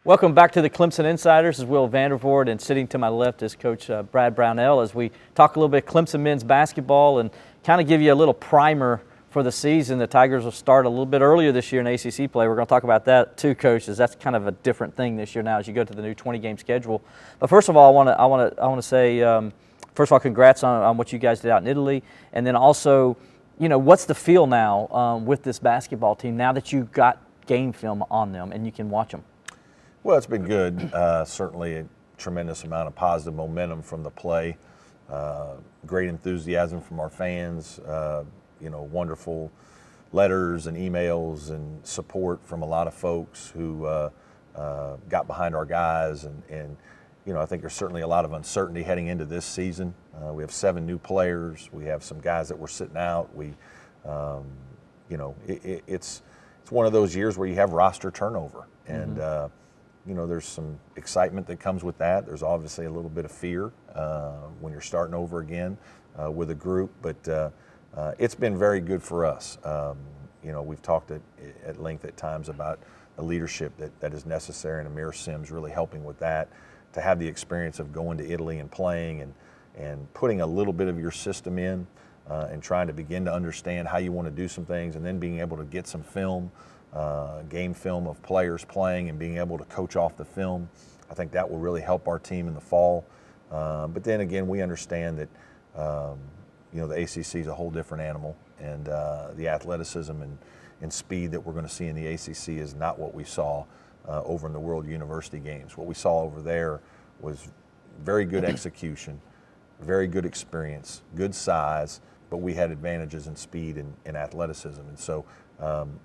Welcome back to the Clemson Insiders. This is Will Vandervoort, and sitting to my left is Coach Brad Brownell as we talk a little bit Clemson men's basketball and kind of give you a little primer for the season. The Tigers will start a little bit earlier this year in ACC play. We're going to talk about that too, Coach, as that's kind of a different thing this year now as you go to the new 20-game schedule. But first of all, I want to say, first of all, congrats on what you guys did out in Italy, and then also, you know, what's the feel now with this basketball team now that you've got game film on them and you can watch them? Well, it's been good. Certainly a tremendous amount of positive momentum from the play. Great enthusiasm from our fans. Wonderful letters and emails and support from a lot of folks who got behind our guys. And I think there's certainly a lot of uncertainty heading into this season. We have 7 new players. We have some guys that were sitting out. It's one of those years where you have roster turnover. And, there's some excitement that comes with that. There's obviously a little bit of fear when you're starting over again with a group, but it's been very good for us. We've talked at length at times about the leadership that is necessary, and Amir Sims really helping with that, to have the experience of going to Italy and playing and putting a little bit of your system in and trying to begin to understand how you want to do some things, and then being able to get some film, game film of players playing and being able to coach off the film. I think that will really help our team in the fall. But then again, we understand that the ACC is a whole different animal, and the athleticism and speed that we're going to see in the ACC is not what we saw over in the World University Games. What we saw over there was very good execution, very good experience, good size, but we had advantages in speed and athleticism. And so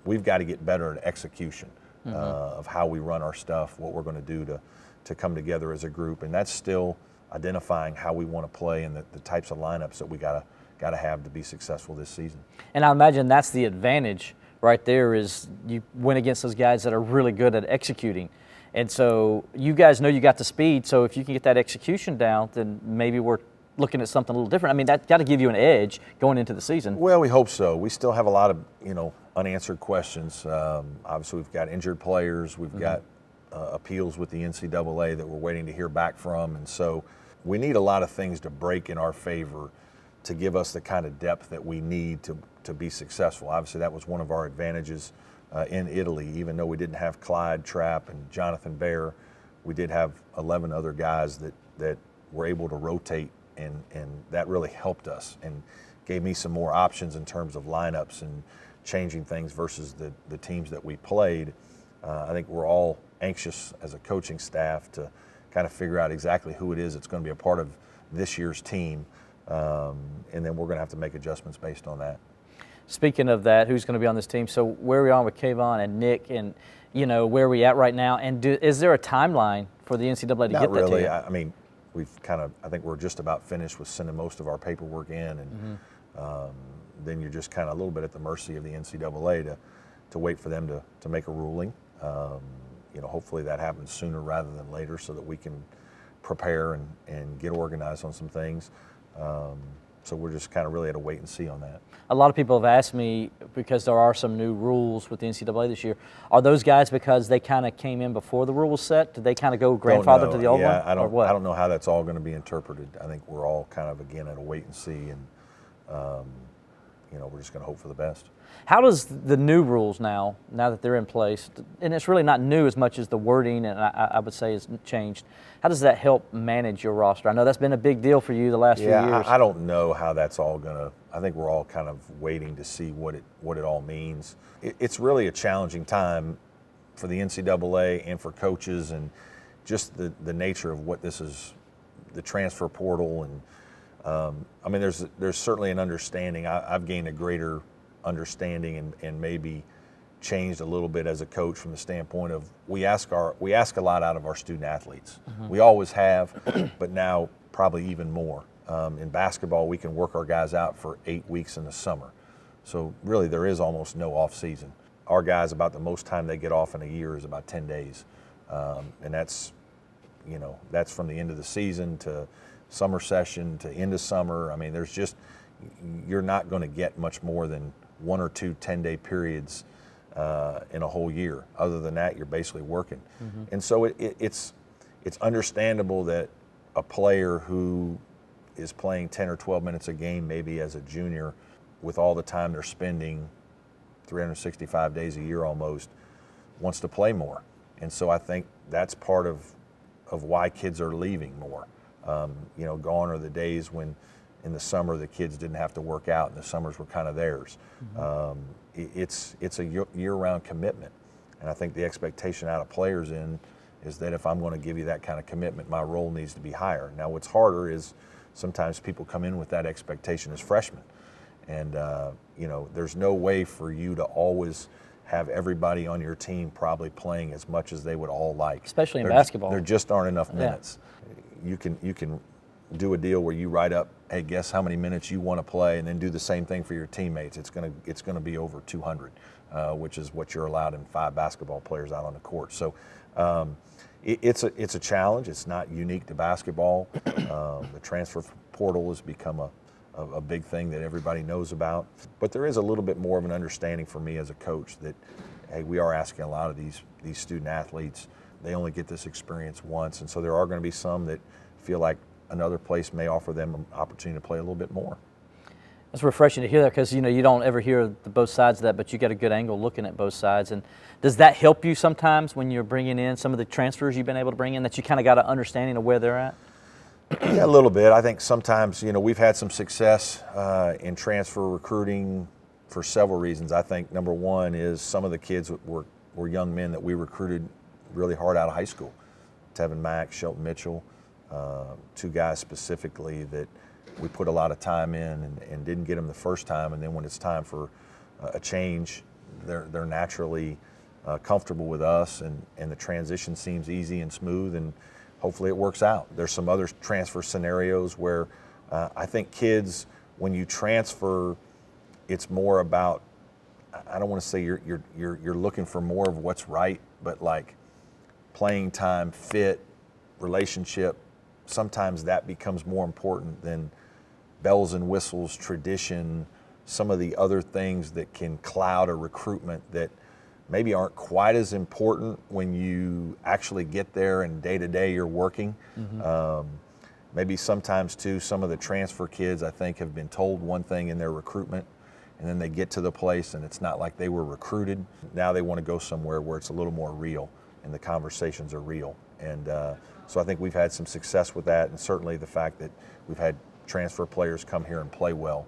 we've got to get better at execution of how we run our stuff, what we're going to do to come together as a group. And that's still identifying how we want to play and the types of lineups that we got to have to be successful this season. And I imagine that's the advantage right there, is you win against those guys that are really good at executing. And so you guys know you got the speed, so if you can get that execution down, then maybe we're looking at something a little different. I mean, that's got to give you an edge going into the season. Well, we hope so. We still have a lot of, unanswered questions. Obviously, we've got injured players. We've got appeals with the NCAA that we're waiting to hear back from. And so we need a lot of things to break in our favor to give us the kind of depth that we need to be successful. Obviously, that was one of our advantages in Italy. Even though we didn't have Clyde Trapp and Jonathan Bear, we did have 11 other guys that were able to rotate, and that really helped us and gave me some more options in terms of lineups and changing things versus the teams that we played. I think we're all anxious as a coaching staff to kind of figure out exactly who it is that's going to be a part of this year's team, and then we're going to have to make adjustments based on that. Speaking of that, who's going to be on this team? So where are we on with Kayvon and Nick, and where are we at right now? And is there a timeline for the NCAA to get that to you? Not really. I mean, I think we're just about finished with sending most of our paperwork in, and then you're just kind of a little bit at the mercy of the NCAA to wait for them to make a ruling. Hopefully that happens sooner rather than later so that we can prepare and get organized on some things. So we're just kind of really at a wait and see on that. A lot of people have asked me, because there are some new rules with the NCAA this year, are those guys because they kind of came in before the rule was set? Did they kind of go grandfather to the old one? I don't know how that's all going to be interpreted. I think we're all kind of, again, at a wait and see, and we're just going to hope for the best. How does the new rules now that they're in place, and it's really not new as much as the wording, and I would say has changed, how does that help manage your roster? I know that's been a big deal for you the last few years. I don't know how that's all going to, I think we're all kind of waiting to see what it all means. It's really a challenging time for the NCAA and for coaches, and just the nature of what this is, the transfer portal. And there's certainly an understanding. I've gained a greater understanding and maybe changed a little bit as a coach from the standpoint of we ask a lot out of our student athletes. We always have, but now probably even more. In basketball, we can work our guys out for 8 weeks in the summer. So really there is almost no off season. Our guys, about the most time they get off in a year is about 10 days. And that's from the end of the season to summer session to end of summer. I mean, you're not going to get much more than 1 or 2 10-day periods in a whole year. Other than that, you're basically working. And so it's understandable that a player who is playing 10 or 12 minutes a game, maybe as a junior, with all the time they're spending, 365 days a year almost, wants to play more. And so I think that's part of why kids are leaving more. Gone are the days when in the summer the kids didn't have to work out and the summers were kind of theirs. It's a year-round commitment. And I think the expectation out of players is that if I'm going to give you that kind of commitment, my role needs to be higher. Now what's harder is sometimes people come in with that expectation as freshmen. And, there's no way for you to always have everybody on your team probably playing as much as they would all like. Especially in basketball. There just aren't enough minutes. Yeah. You can do a deal where you write up, hey, guess how many minutes you want to play, and then do the same thing for your teammates. It's gonna be over 200, which is what you're allowed in 5 basketball players out on the court. So it's a challenge. It's not unique to basketball. The transfer portal has become a big thing that everybody knows about. But there is a little bit more of an understanding for me as a coach that, hey, we are asking a lot of these student athletes, they only get this experience once, and so there are going to be some that feel like another place may offer them an opportunity to play a little bit more. It's refreshing to hear that because, you don't ever hear both sides of that, but you got a good angle looking at both sides. And does that help you sometimes when you're bringing in some of the transfers you've been able to bring in, that you kind of got an understanding of where they're at? Yeah, a little bit. I think sometimes, we've had some success in transfer recruiting for several reasons. I think number one is some of the kids were young men that we recruited really hard out of high school. Tevin Mack, Shelton Mitchell, 2 guys specifically that we put a lot of time in and didn't get them the first time. And then when it's time for a change, they're naturally comfortable with us, and the transition seems easy and smooth, and hopefully it works out. There's some other transfer scenarios where I think kids, when you transfer, it's more about, I don't want to say you're looking for more of what's right, but like playing time, fit, relationship, sometimes that becomes more important than bells and whistles, tradition, some of the other things that can cloud a recruitment that maybe aren't quite as important when you actually get there and day to day you're working. Maybe sometimes too, some of the transfer kids I think have been told one thing in their recruitment, and then they get to the place and it's not like they were recruited. Now they want to go somewhere where it's a little more real and the conversations are real. And so I think we've had some success with that, and certainly the fact that we've had transfer players come here and play well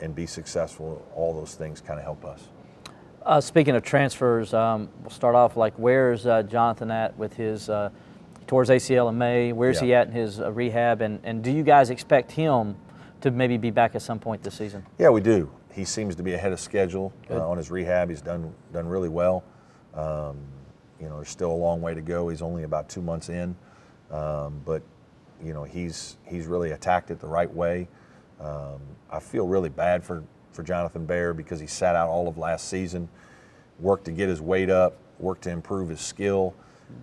and be successful, all those things kind of help us. Speaking of transfers, we'll start off where's Jonathan at with his towards ACL in May? Where's he at in his rehab? And do you guys expect him to maybe be back at some point this season? Yeah, we do. He seems to be ahead of schedule on his rehab. He's done really well. There's still a long way to go. He's only about 2 months in, but he's really attacked it the right way. I feel really bad for Jonathan Baer because he sat out all of last season, worked to get his weight up, worked to improve his skill,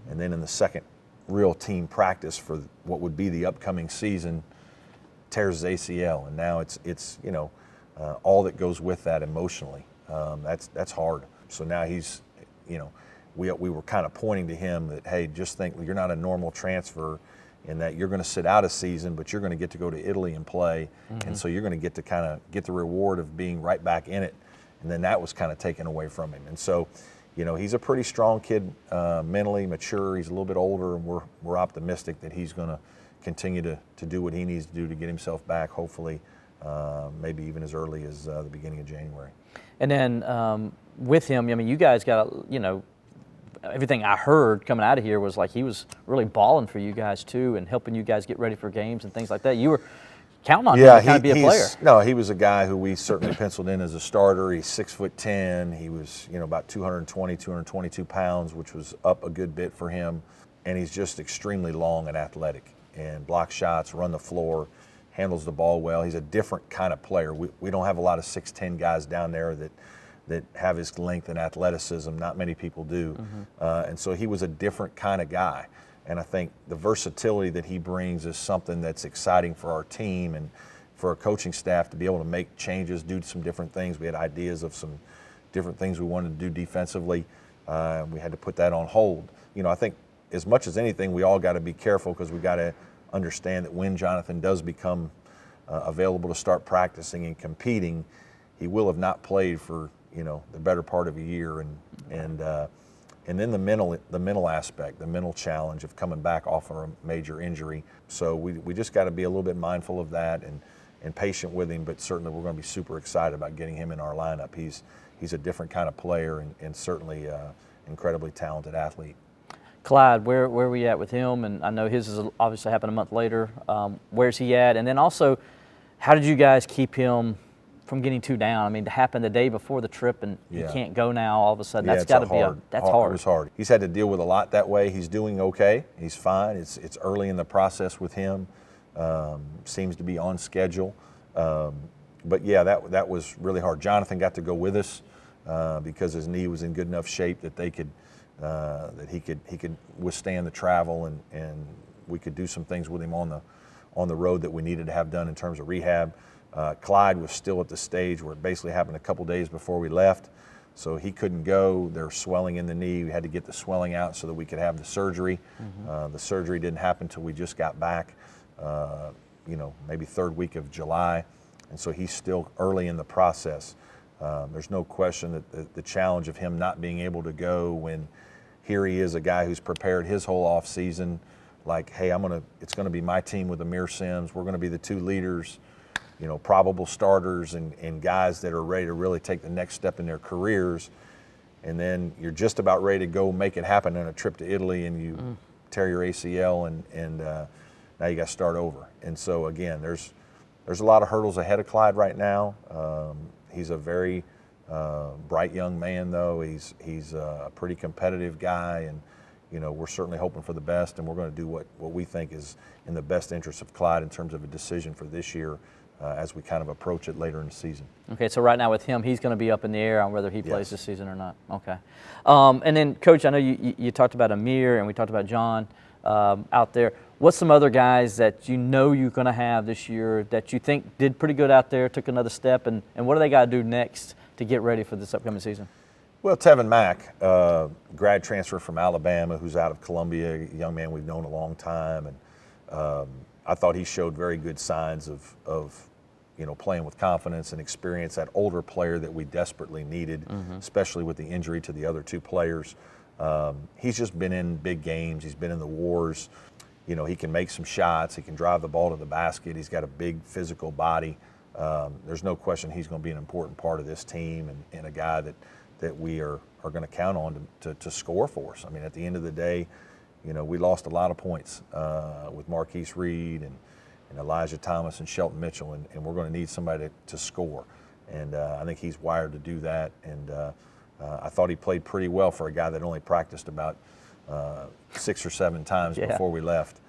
and then in the second real team practice for what would be the upcoming season, tears his ACL, and now it's all that goes with that emotionally. That's hard. So now he's, we were kind of pointing to him that, hey, just think you're not a normal transfer in that you're going to sit out a season, but you're going to get to go to Italy and play, and so you're going to get to kind of get the reward of being right back in it, and then that was kind of taken away from him. And so, he's a pretty strong kid, mentally mature. He's a little bit older, and we're optimistic that he's going to continue to do what he needs to do to get himself back, hopefully, maybe even as early as the beginning of January. And then with him, you guys got, everything I heard coming out of here was he was really balling for you guys too, and helping you guys get ready for games and things like that. You were counting on him to kind of be a player. No, he was a guy who we certainly penciled in as a starter. He's 6'10". He was, about 220, 222 pounds, which was up a good bit for him. And he's just extremely long and athletic, and blocks shots, run the floor, handles the ball well. He's a different kind of player. We don't have a lot of 6'10" guys down there that have his length and athleticism. Not many people do. And so he was a different kind of guy. And I think the versatility that he brings is something that's exciting for our team and for our coaching staff to be able to make changes, do some different things. We had ideas of some different things we wanted to do defensively. We had to put that on hold. I think as much as anything, we all got to be careful because we got to understand that when Jonathan does become available to start practicing and competing, he will have not played for the better part of a year, and then the mental aspect, the mental challenge of coming back off of a major injury. So we just got to be a little bit mindful of that and patient with him. But certainly we're going to be super excited about getting him in our lineup. He's a different kind of player and certainly incredibly talented athlete. Clyde, where are we at with him? And I know his is obviously happened a month later. Where's he at? And then also, how did you guys keep him from getting too down? I mean, to happen the day before the trip and he can't go now all of a sudden, that's got to be hard. That's hard. It was hard. He's had to deal with a lot that way. He's doing okay. He's fine. It's early in the process with him. Seems to be on schedule. But yeah, that was really hard. Jonathan got to go with us because his knee was in good enough shape that they could that he could withstand the travel, and we could do some things with him on the road that we needed to have done in terms of rehab. Clyde was still at the stage where it basically happened a couple days before we left, so he couldn't go. There was swelling in the knee. We had to get the swelling out so that we could have the surgery. The surgery didn't happen until we just got back, maybe third week of July, and so he's still early in the process. There's no question that the challenge of him not being able to go when here he is, a guy who's prepared his whole off season, like, hey, it's gonna be my team with Amir Sims. We're gonna be the two leaders, probable starters and guys that are ready to really take the next step in their careers. And then you're just about ready to go make it happen on a trip to Italy, and you tear your ACL, and now you got to start over. And so again, there's a lot of hurdles ahead of Clyde right now. He's a very bright young man, though. He's a pretty competitive guy, and we're certainly hoping for the best, and we're going to do what we think is in the best interest of Clyde in terms of a decision for this year as we kind of approach it later in the season. Okay, so right now with him, he's going to be up in the air on whether he plays this season or not. Okay. And then, Coach, I know you talked about Amir and we talked about John out there. What's some other guys that you're going to have this year that you think did pretty good out there, took another step, and what do they got to do next to get ready for this upcoming season? Well, Tevin Mack, grad transfer from Alabama, who's out of Columbia, a young man we've known a long time, and I thought he showed very good signs of playing with confidence and experience, that older player that we desperately needed, especially with the injury to the other two players. He's just been in big games. He's been in the wars. He can make some shots. He can drive the ball to the basket. He's got a big physical body. There's no question he's going to be an important part of this team and a guy that we are going to count on to score for us. I mean, at the end of the day, we lost a lot of points with Marquise Reed and Elijah Thomas and Shelton Mitchell, and we're going to need somebody to score. And I think he's wired to do that. And I thought he played pretty well for a guy that only practiced about 6 or 7 times before we left.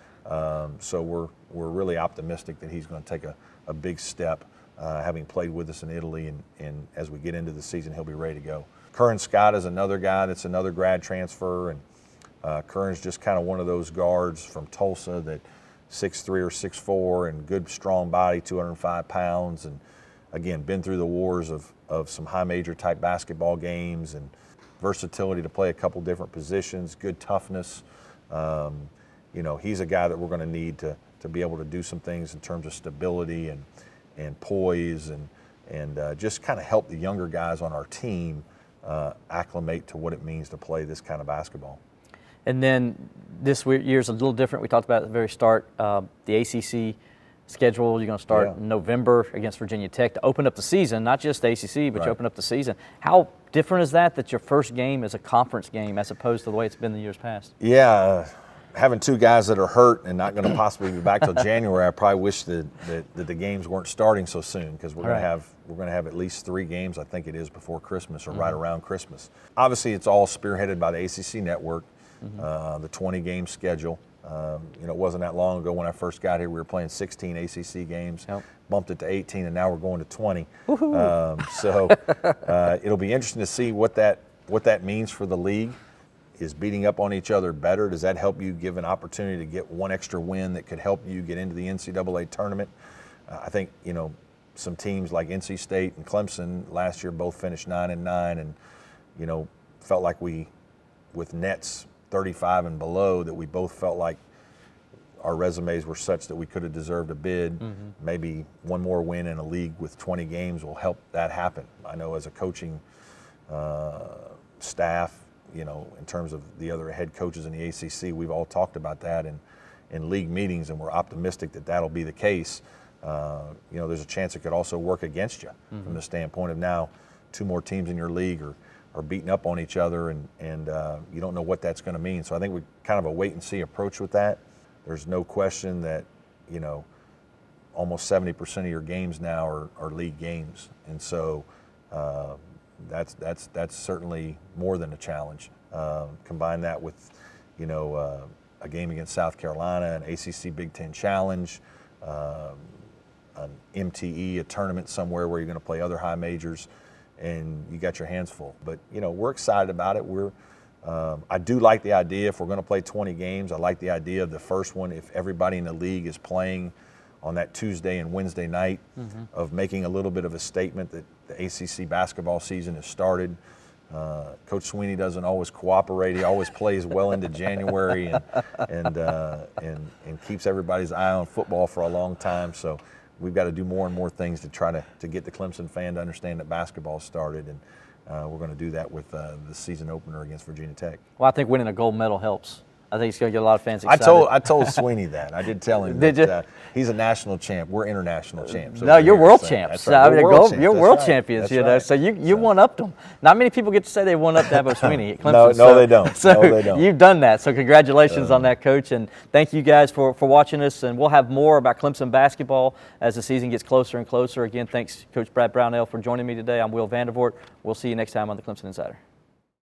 So we're really optimistic that he's going to take a big step, having played with us in Italy, and as we get into the season, he'll be ready to go. Curran Scott is another guy that's another grad transfer, and Curran's just kind of one of those guards from Tulsa that 6'3" or 6'4", and good, strong body, 205 pounds, and again, been through the wars of some high major type basketball games, and versatility to play a couple different positions, good toughness. He's a guy that we're going to need to be able to do some things in terms of stability and poise and just kind of help the younger guys on our team acclimate to what it means to play this kind of basketball. And then this year's a little different. We talked about at the very start, the ACC schedule. You're going to start in November against Virginia Tech to open up the season, not just the ACC, but you open up the season. How different is that your first game is a conference game as opposed to the way it's been the years past? Yeah, having 2 guys that are hurt and not going to possibly be back till January, I probably wish that the games weren't starting so soon, because we're going to have at least 3 games, I think it is, before Christmas or right around Christmas. Obviously, it's all spearheaded by the ACC network, the 20-game schedule. It wasn't that long ago when I first got here, we were playing 16 ACC games, bumped it to 18, and now we're going to 20. So it'll be interesting to see what that means for the league. Is beating up on each other better? Does that help you give an opportunity to get one extra win that could help you get into the NCAA tournament? I think, some teams like NC State and Clemson last year both finished 9-9, and felt like with nets 35 and below, that we both felt like our resumes were such that we could have deserved a bid. Maybe one more win in a league with 20 games will help that happen. I know as a coaching staff, in terms of the other head coaches in the ACC, we've all talked about that in league meetings, and we're optimistic that that'll be the case. There's a chance it could also work against you from the standpoint of now 2 more teams in your league are beating up on each other, and you don't know what that's going to mean. So I think we kind of a wait and see approach with that. There's no question that, almost 70% of your games now are league games. And so that's certainly more than a challenge. Combine that with, a game against South Carolina, an ACC Big Ten Challenge, an MTE, a tournament somewhere where you're going to play other high majors, and you got your hands full. But, we're excited about it. I do like the idea, if we're going to play 20 games, I like the idea of the first one, if everybody in the league is playing on that Tuesday and Wednesday night, of making a little bit of a statement that the ACC basketball season has started. Coach Sweeney doesn't always cooperate. He always plays well into January and keeps everybody's eye on football for a long time. So we've got to do more and more things to try to get the Clemson fan to understand that basketball started, and we're going to do that with the season opener against Virginia Tech. Well, I think winning a gold medal helps. I think it's going to get a lot of fans excited. I told Sweeney that. I did tell him Did that he's a national champ. We're international champs. No, you're world champs. Right. You're world champions, That's right. So you one-upped them. Not many people get to say they one-upped Dabo Sweeney at No, Clemson. they don't. So no, they don't. You've done that. So congratulations on that, Coach. And thank you guys for watching us. And we'll have more about Clemson basketball as the season gets closer and closer. Again, thanks, Coach Brad Brownell, for joining me today. I'm Will Vandervoort. We'll see you next time on the Clemson Insider.